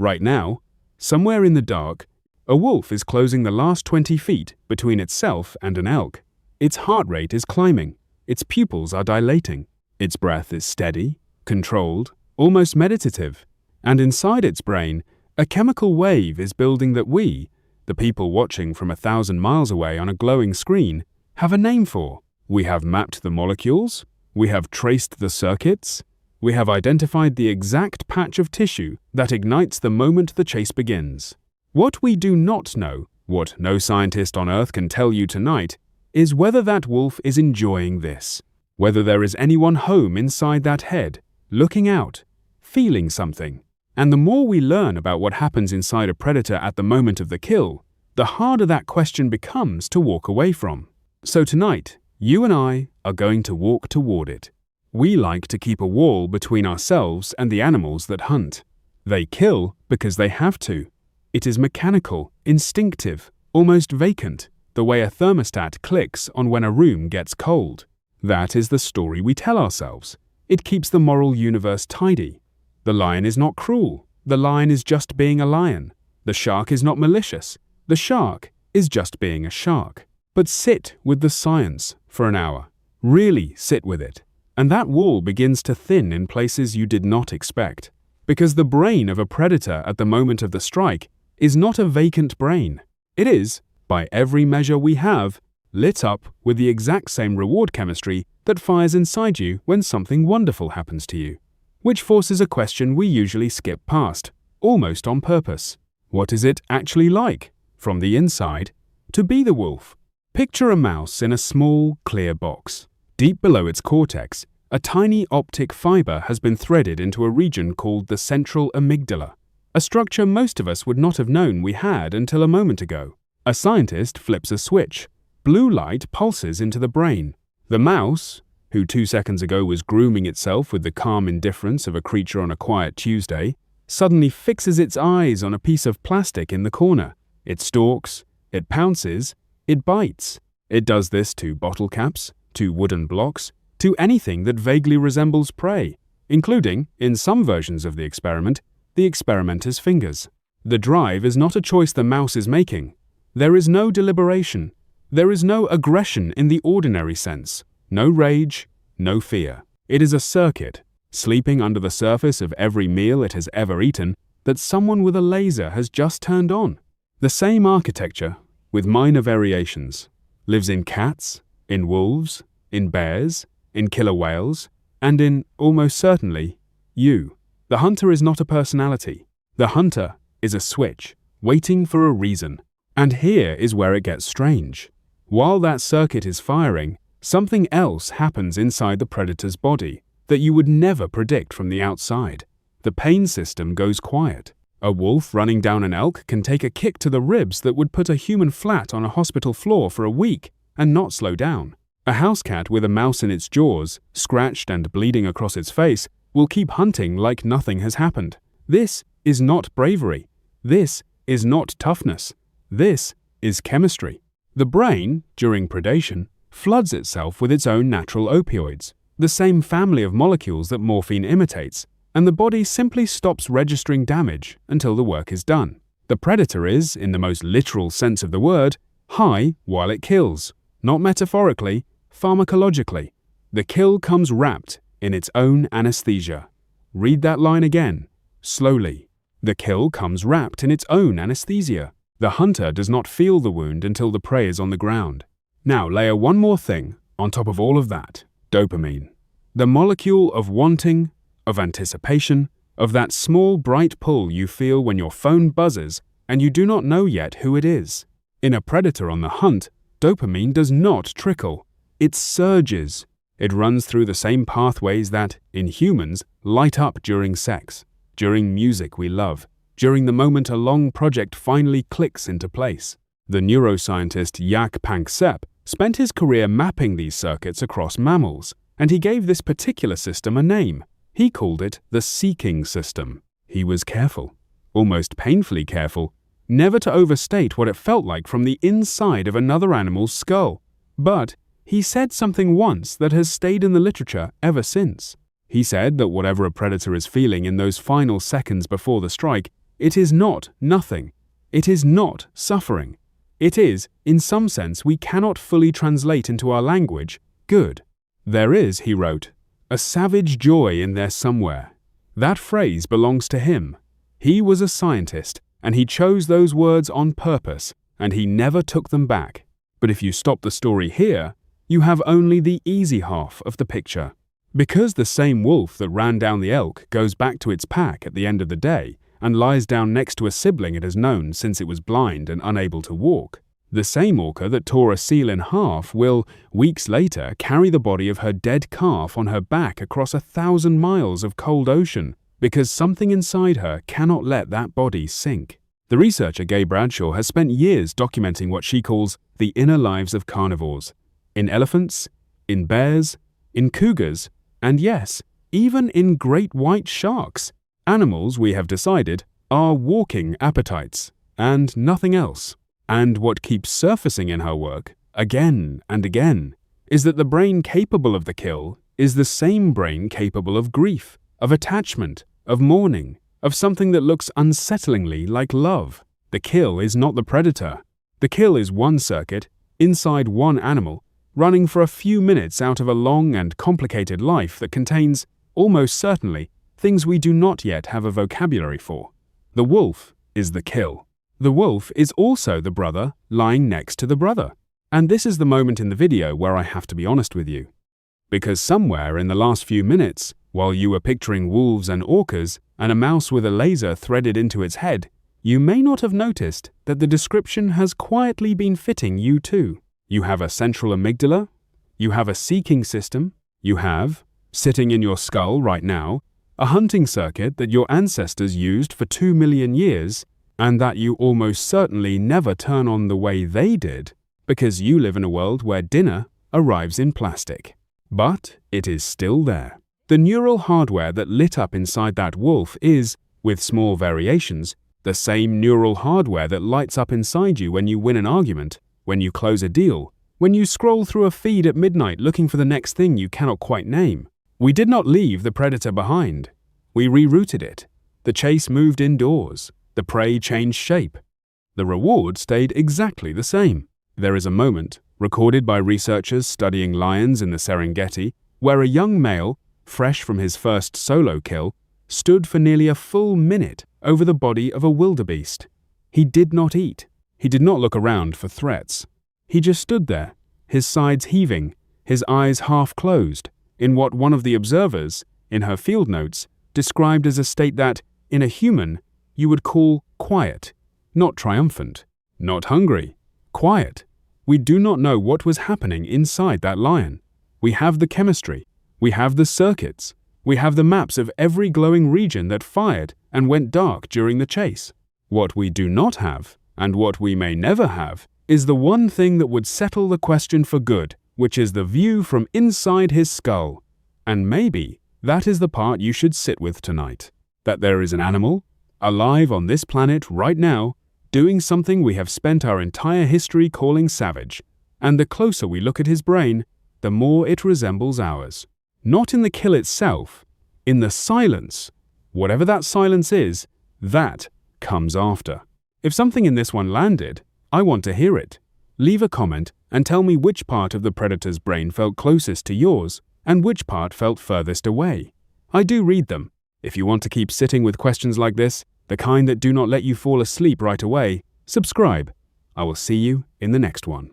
Right now, somewhere in the dark, a wolf is closing the last 20 feet between itself and an elk. Its heart rate is climbing, its pupils are dilating, its breath is steady, controlled, almost meditative, and inside its brain, a chemical wave is building that we, the people watching from 1,000 miles away on a glowing screen, have a name for. We have mapped the molecules, we have traced the circuits, we have identified the exact patch of tissue that ignites the moment the chase begins. What we do not know, what no scientist on Earth can tell you tonight, is whether that wolf is enjoying this, whether there is anyone home inside that head, looking out, feeling something. And the more we learn about what happens inside a predator at the moment of the kill, the harder that question becomes to walk away from. So tonight, you and I are going to walk toward it. We like to keep a wall between ourselves and the animals that hunt. They kill because they have to. It is mechanical, instinctive, almost vacant, the way a thermostat clicks on when a room gets cold. That is the story we tell ourselves. It keeps the moral universe tidy. The lion is not cruel. The lion is just being a lion. The shark is not malicious. The shark is just being a shark. But sit with the science for an hour. Really sit with it. And that wall begins to thin in places you did not expect. Because the brain of a predator at the moment of the strike is not a vacant brain. It is, by every measure we have, lit up with the exact same reward chemistry that fires inside you when something wonderful happens to you. Which forces a question we usually skip past, almost on purpose. What is it actually like, from the inside, to be the wolf? Picture a mouse in a small, clear box. Deep below its cortex, a tiny optic fiber has been threaded into a region called the central amygdala, a structure most of us would not have known we had until a moment ago. A scientist flips a switch. Blue light pulses into the brain. The mouse, who 2 seconds ago was grooming itself with the calm indifference of a creature on a quiet Tuesday, suddenly fixes its eyes on a piece of plastic in the corner. It stalks, it pounces, it bites. It does this to bottle caps, to wooden blocks, to anything that vaguely resembles prey, including, in some versions of the experimenter's fingers. The drive is not a choice the mouse is making. There is no deliberation. There is no aggression in the ordinary sense. No rage, no fear. It is a circuit, sleeping under the surface of every meal it has ever eaten, that someone with a laser has just turned on. The same architecture, with minor variations, lives in cats, in wolves, in bears, in killer whales, and in, almost certainly, you. The hunter is not a personality. The hunter is a switch, waiting for a reason. And here is where it gets strange. While that circuit is firing, something else happens inside the predator's body that you would never predict from the outside. The pain system goes quiet. A wolf running down an elk can take a kick to the ribs that would put a human flat on a hospital floor for a week and not slow down. A house cat with a mouse in its jaws, scratched and bleeding across its face, will keep hunting like nothing has happened. This is not bravery. This is not toughness. This is chemistry. The brain, during predation, floods itself with its own natural opioids, the same family of molecules that morphine imitates, and the body simply stops registering damage until the work is done. The predator is, in the most literal sense of the word, high while it kills, not metaphorically, pharmacologically. The kill comes wrapped in its own anesthesia. Read that line again, slowly. The kill comes wrapped in its own anesthesia. The hunter does not feel the wound until the prey is on the ground. Now layer one more thing on top of all of that: dopamine. The molecule of wanting, of anticipation, of that small bright pull you feel when your phone buzzes and you do not know yet who it is. In a predator on the hunt, dopamine does not trickle. It surges. It runs through the same pathways that, in humans, light up during sex, during music we love, during the moment a long project finally clicks into place. The neuroscientist Jaak Panksepp spent his career mapping these circuits across mammals, and he gave this particular system a name. He called it the seeking system. He was careful, almost painfully careful, never to overstate what it felt like from the inside of another animal's skull. But he said something once that has stayed in the literature ever since. He said that whatever a predator is feeling in those final seconds before the strike It is not nothing. It is not suffering. It is, in some sense we cannot fully translate into our language, good. There is, he wrote, a savage joy in there somewhere. That phrase belongs to him. He was a scientist, and he chose those words on purpose, and he never took them back. But if you stop the story here, you have only the easy half of the picture. Because the same wolf that ran down the elk goes back to its pack at the end of the day and lies down next to a sibling it has known since it was blind and unable to walk, the same orca that tore a seal in half will, weeks later, carry the body of her dead calf on her back across 1,000 miles of cold ocean because something inside her cannot let that body sink. The researcher Gay Bradshaw has spent years documenting what she calls the inner lives of carnivores, in elephants, in bears, in cougars, and yes, even in great white sharks. Animals, we have decided, are walking appetites, and nothing else. And what keeps surfacing in her work, again and again, is that the brain capable of the kill is the same brain capable of grief, of attachment, of mourning, of something that looks unsettlingly like love. The kill is not the predator. The kill is one circuit, inside one animal, running for a few minutes out of a long and complicated life that contains, almost certainly, things we do not yet have a vocabulary for. The wolf is the kill. The wolf is also the brother lying next to the brother. And this is the moment in the video where I have to be honest with you. Because somewhere in the last few minutes, while you were picturing wolves and orcas and a mouse with a laser threaded into its head, you may not have noticed that the description has quietly been fitting you too. You have a central amygdala, you have a seeking system, you have, sitting in your skull right now, a hunting circuit that your ancestors used for 2 million years and that you almost certainly never turn on the way they did because you live in a world where dinner arrives in plastic. But it is still there. The neural hardware that lit up inside that wolf is, with small variations, the same neural hardware that lights up inside you when you win an argument, when you close a deal, when you scroll through a feed at midnight looking for the next thing you cannot quite name. We did not leave the predator behind. We rerouted it. The chase moved indoors. The prey changed shape. The reward stayed exactly the same. There is a moment, recorded by researchers studying lions in the Serengeti, where a young male, fresh from his first solo kill, stood for nearly a full minute over the body of a wildebeest. He did not eat. He did not look around for threats. He just stood there, his sides heaving, his eyes half closed, in what one of the observers, in her field notes, described as a state that, in a human, you would call quiet, not triumphant, not hungry, quiet. We do not know what was happening inside that lion. We have the chemistry, we have the circuits, we have the maps of every glowing region that fired and went dark during the chase. What we do not have, and what we may never have, is the one thing that would settle the question for good, which is the view from inside his skull. And maybe that is the part you should sit with tonight. That there is an animal, alive on this planet right now, doing something we have spent our entire history calling savage. And the closer we look at his brain, the more it resembles ours. Not in the kill itself, in the silence. Whatever that silence is, that comes after. If something in this one landed, I want to hear it. Leave a comment and tell me which part of the predator's brain felt closest to yours and which part felt furthest away. I do read them. If you want to keep sitting with questions like this, the kind that do not let you fall asleep right away, subscribe. I will see you in the next one.